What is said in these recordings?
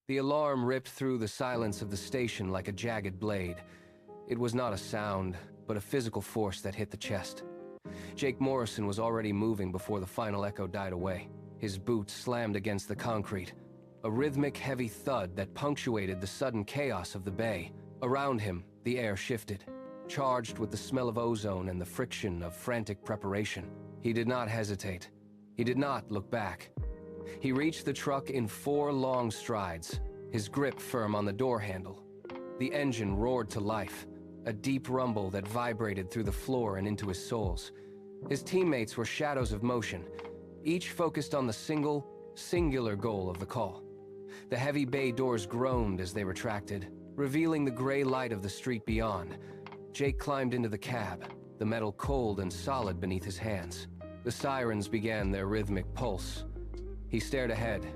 The alarm ripped through the silence of the station like a jagged blade. It was not a sound, but a physical force that hit the chest. Jake Morrison was already moving before the final echo died away. His boots slammed against the concrete, a rhythmic, heavy thud that punctuated the sudden chaos of the bay. Around him, the air shifted, charged with the smell of ozone and the friction of frantic preparation. He did not hesitate. He did not look back. He reached the truck in 4 long strides, his grip firm on the door handle. The engine roared to life, a deep rumble that vibrated through the floor and into his soles. His teammates were shadows of motion, each focused on the singular goal of the call. The heavy bay doors groaned as they retracted, revealing the gray light of the street beyond. Jake climbed into the cab, the metal cold and solid beneath his hands. The sirens began their rhythmic pulse. He stared ahead,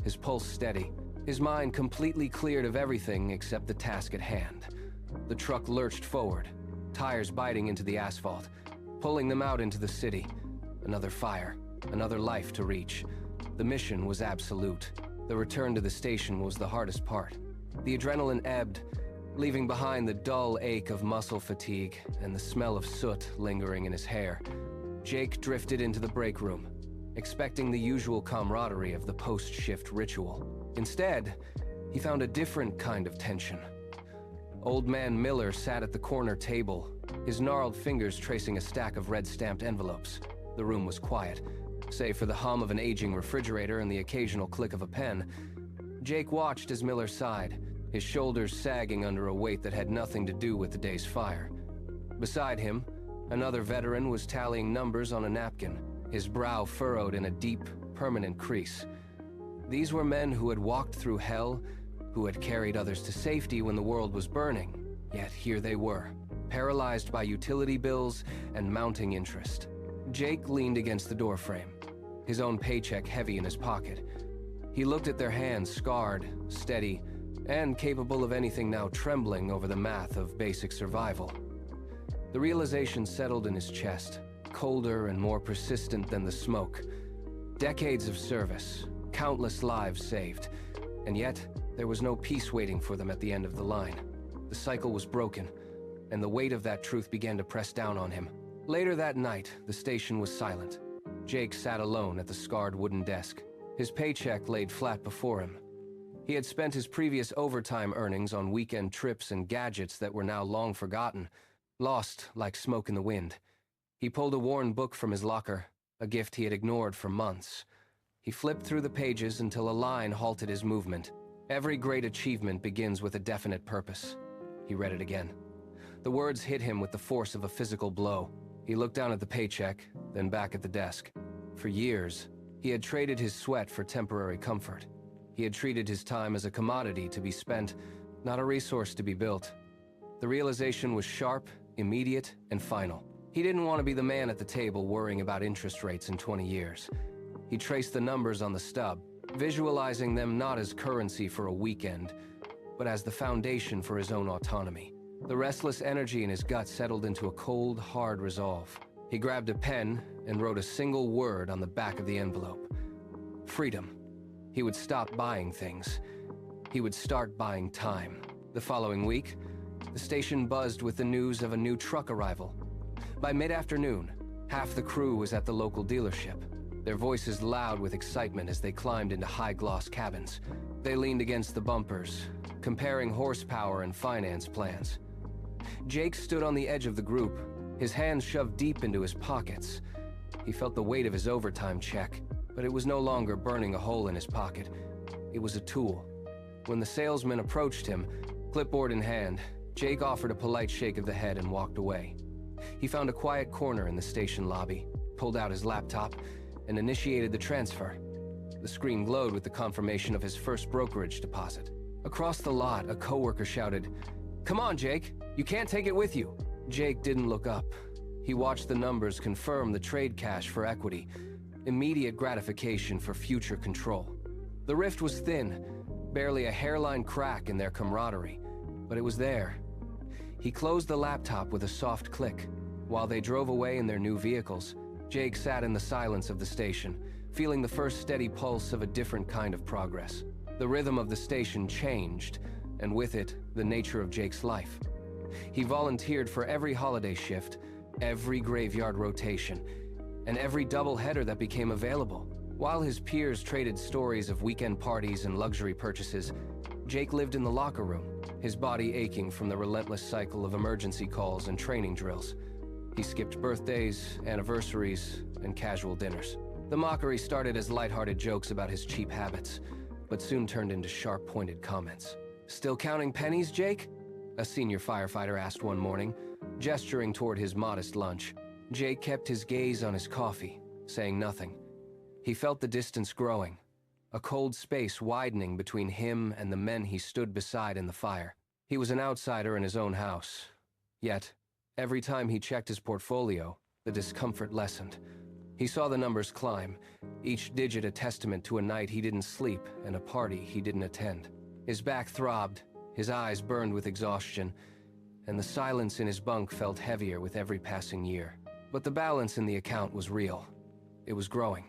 his pulse steady, his mind completely cleared of everything except the task at hand. The truck lurched forward, tires biting into the asphalt, pulling them out into the city. Another fire, another life to reach. The mission was absolute. The return to the station was the hardest part. The adrenaline ebbed, leaving behind the dull ache of muscle fatigue and the smell of soot lingering in his hair. Jake drifted into the break room, expecting the usual camaraderie of the post-shift ritual. Instead, he found a different kind of tension. Old Man Miller sat at the corner table, his gnarled fingers tracing a stack of red-stamped envelopes. The room was quiet, save for the hum of an aging refrigerator and the occasional click of a pen. Jake watched as Miller sighed, his shoulders sagging under a weight that had nothing to do with the day's fire. Beside him, another veteran was tallying numbers on a napkin, his brow furrowed in a deep, permanent crease. These were men who had walked through hell, who had carried others to safety when the world was burning. Yet here they were, paralyzed by utility bills and mounting interest. Jake leaned against the doorframe, his own paycheck heavy in his pocket. He looked at their hands, scarred, steady, and capable of anything now trembling over the math of basic survival. The realization settled in his chest, colder and more persistent than the smoke. Decades of service, countless lives saved, and yet there was no peace waiting for them at the end of the line. The cycle was broken, and the weight of that truth began to press down on him. Later that night, the station was silent. Jake sat alone at the scarred wooden desk, his paycheck laid flat before him. He had spent his previous overtime earnings on weekend trips and gadgets that were now long forgotten, lost like smoke in the wind. He pulled a worn book from his locker, a gift he had ignored for months. He flipped through the pages until a line halted his movement. Every great achievement begins with a definite purpose. He read it again. The words hit him with the force of a physical blow. He looked down at the paycheck, then back at the desk. For years, he had traded his sweat for temporary comfort. He had treated his time as a commodity to be spent, not a resource to be built. The realization was sharp, immediate, and final. He didn't want to be the man at the table worrying about interest rates in 20 years. He traced the numbers on the stub, visualizing them not as currency for a weekend, but as the foundation for his own autonomy. The restless energy in his gut settled into a cold, hard resolve. He grabbed a pen and wrote a single word on the back of the envelope. Freedom. He would stop buying things. He would start buying time. The following week, the station buzzed with the news of a new truck arrival. By mid-afternoon, half the crew was at the local dealership, their voices loud with excitement as they climbed into high-gloss cabins. They leaned against the bumpers, comparing horsepower and finance plans. Jake stood on the edge of the group, his hands shoved deep into his pockets. He felt the weight of his overtime check, but it was no longer burning a hole in his pocket. It was a tool. When the salesman approached him, clipboard in hand, Jake offered a polite shake of the head and walked away. He found a quiet corner in the station lobby, pulled out his laptop, and initiated the transfer. The screen glowed with the confirmation of his first brokerage deposit. Across the lot, a coworker shouted, "Come on, Jake, you can't take it with you." Jake didn't look up. He watched the numbers confirm the trade cash for equity, immediate gratification for future control. The rift was thin, barely a hairline crack in their camaraderie, but it was there. He closed the laptop with a soft click. While they drove away in their new vehicles, Jake sat in the silence of the station, feeling the first steady pulse of a different kind of progress. The rhythm of the station changed, and with it, the nature of Jake's life. He volunteered for every holiday shift, every graveyard rotation, and every doubleheader that became available. While his peers traded stories of weekend parties and luxury purchases, Jake lived in the locker room, his body aching from the relentless cycle of emergency calls and training drills. He skipped birthdays, anniversaries, and casual dinners. The mockery started as lighthearted jokes about his cheap habits, but soon turned into sharp-pointed comments. "Still counting pennies, Jake?" a senior firefighter asked one morning, gesturing toward his modest lunch. Jake kept his gaze on his coffee, saying nothing. He felt the distance growing, a cold space widening between him and the men he stood beside in the fire. He was an outsider in his own house. Yet, every time he checked his portfolio, the discomfort lessened. He saw the numbers climb, each digit a testament to a night he didn't sleep and a party he didn't attend. His back throbbed, his eyes burned with exhaustion, and the silence in his bunk felt heavier with every passing year. But the balance in the account was real. It was growing.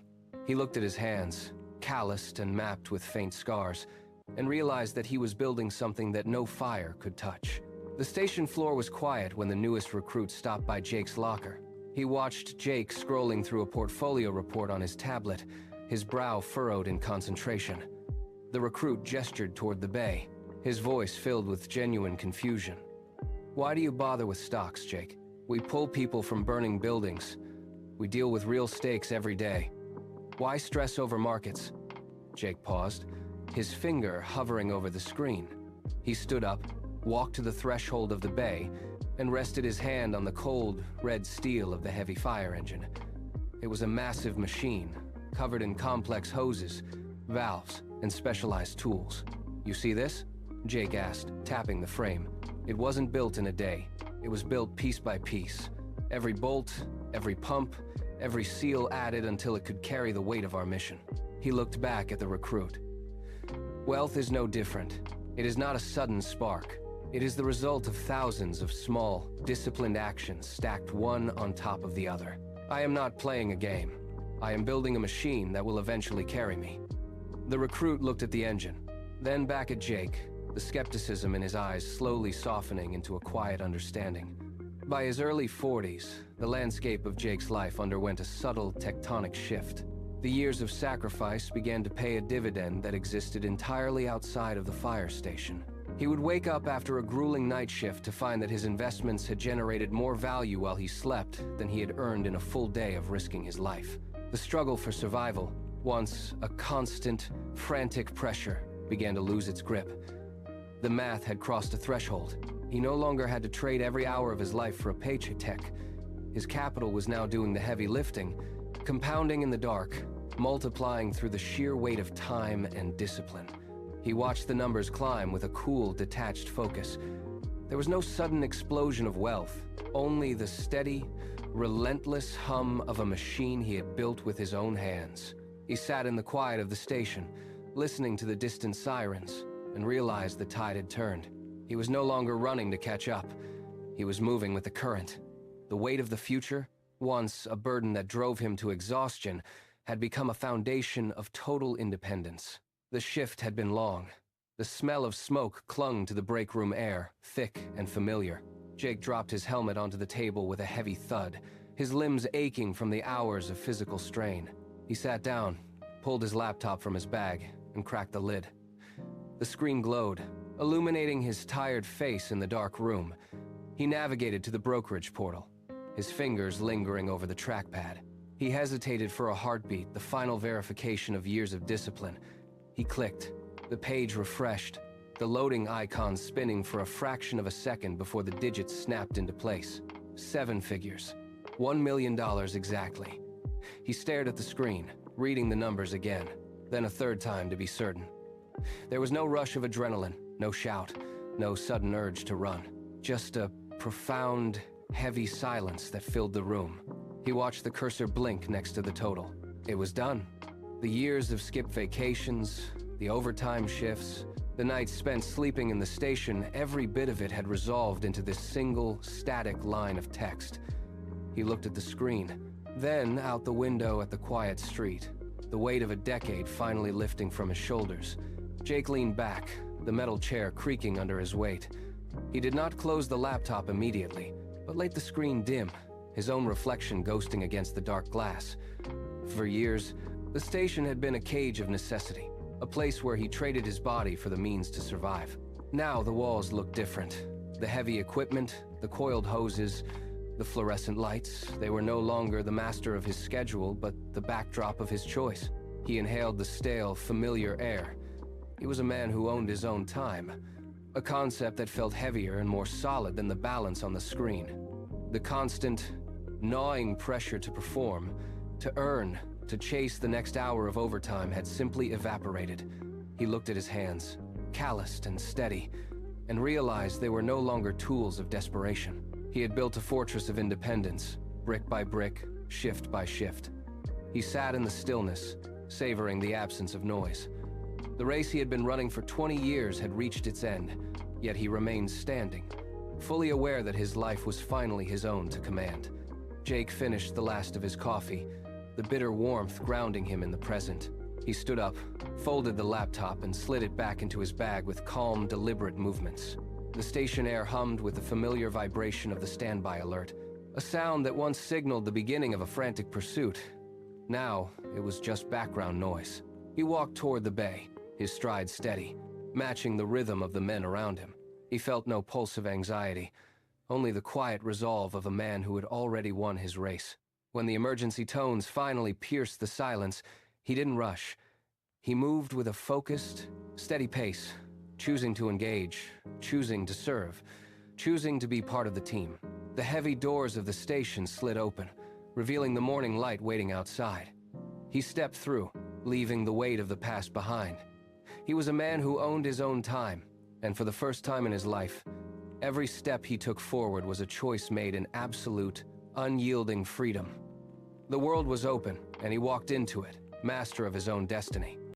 He looked at his hands, calloused and mapped with faint scars, and realized that he was building something that no fire could touch. The station floor was quiet when the newest recruit stopped by Jake's locker. He watched Jake scrolling through a portfolio report on his tablet, his brow furrowed in concentration. The recruit gestured toward the bay, his voice filled with genuine confusion. "Why do you bother with stocks, Jake? We pull people from burning buildings. We deal with real stakes every day. Why stress over markets?" Jake paused, his finger hovering over the screen. He stood up, walked to the threshold of the bay, and rested his hand on the cold, red steel of the heavy fire engine. It was a massive machine, covered in complex hoses, valves, and specialized tools. "You see this?" Jake asked, tapping the frame. It wasn't built in a day. It was built piece by piece. Every bolt, every pump, every seal added until it could carry the weight of our mission. He looked back at the recruit. "Wealth is no different. It is not a sudden spark. It is the result of thousands of small, disciplined actions stacked one on top of the other. I am not playing a game. I am building a machine that will eventually carry me." The recruit looked at the engine, then back at Jake, the skepticism in his eyes slowly softening into a quiet understanding. By his early 40s, the landscape of Jake's life underwent a subtle tectonic shift. The years of sacrifice began to pay a dividend that existed entirely outside of the fire station. He would wake up after a grueling night shift to find that his investments had generated more value while he slept than he had earned in a full day of risking his life. The struggle for survival, once a constant, frantic pressure, began to lose its grip. The math had crossed a threshold. He no longer had to trade every hour of his life for a paycheck. His capital was now doing the heavy lifting, compounding in the dark, multiplying through the sheer weight of time and discipline. He watched the numbers climb with a cool, detached focus. There was no sudden explosion of wealth, only the steady, relentless hum of a machine he had built with his own hands. He sat in the quiet of the station, listening to the distant sirens, and realized the tide had turned. He was no longer running to catch up. He was moving with the current. The weight of the future, once a burden that drove him to exhaustion, had become a foundation of total independence. The shift had been long. The smell of smoke clung to the break room air, thick and familiar. Jake dropped his helmet onto the table with a heavy thud, his limbs aching from the hours of physical strain. He sat down, pulled his laptop from his bag, and cracked the lid. The screen glowed, illuminating his tired face in the dark room. He navigated to the brokerage portal, his fingers lingering over the trackpad. He hesitated for a heartbeat, the final verification of years of discipline. He clicked. The page refreshed, the loading icon spinning for a fraction of a second before the digits snapped into place. 7 figures. $1 million exactly. He stared at the screen, reading the numbers again, then a third time to be certain. There was no rush of adrenaline, no shout, no sudden urge to run. Just a profound, heavy silence that filled the room. He watched the cursor blink next to the total. It was done. The years of skipped vacations, the overtime shifts, the nights spent sleeping in the station, every bit of it had resolved into this single, static line of text. He looked at the screen, then out the window at the quiet street, the weight of a decade finally lifting from his shoulders. Jake leaned back, the metal chair creaking under his weight. He did not close the laptop immediately, but let the screen dim, his own reflection ghosting against the dark glass. For years, the station had been a cage of necessity, a place where he traded his body for the means to survive. Now the walls looked different. The heavy equipment, the coiled hoses, the fluorescent lights, they were no longer the master of his schedule, but the backdrop of his choice. He inhaled the stale, familiar air. He was a man who owned his own time, a concept that felt heavier and more solid than the balance on the screen. The constant, gnawing pressure to perform, to earn, to chase the next hour of overtime had simply evaporated. He looked at his hands, calloused and steady, and realized they were no longer tools of desperation. He had built a fortress of independence, brick by brick, shift by shift. He sat in the stillness, savoring the absence of noise. The race he had been running for 20 years had reached its end, yet he remained standing, fully aware that his life was finally his own to command. Jake finished the last of his coffee, the bitter warmth grounding him in the present. He stood up, folded the laptop, and slid it back into his bag with calm, deliberate movements. The station air hummed with the familiar vibration of the standby alert, a sound that once signaled the beginning of a frantic pursuit. Now, it was just background noise. He walked toward the bay, his stride steady, matching the rhythm of the men around him. He felt no pulse of anxiety, only the quiet resolve of a man who had already won his race. When the emergency tones finally pierced the silence, he didn't rush. He moved with a focused, steady pace, choosing to engage, choosing to serve, choosing to be part of the team. The heavy doors of the station slid open, revealing the morning light waiting outside. He stepped through, leaving the weight of the past behind. He was a man who owned his own time, and for the first time in his life, every step he took forward was a choice made in absolute, unyielding freedom. The world was open, and he walked into it, master of his own destiny.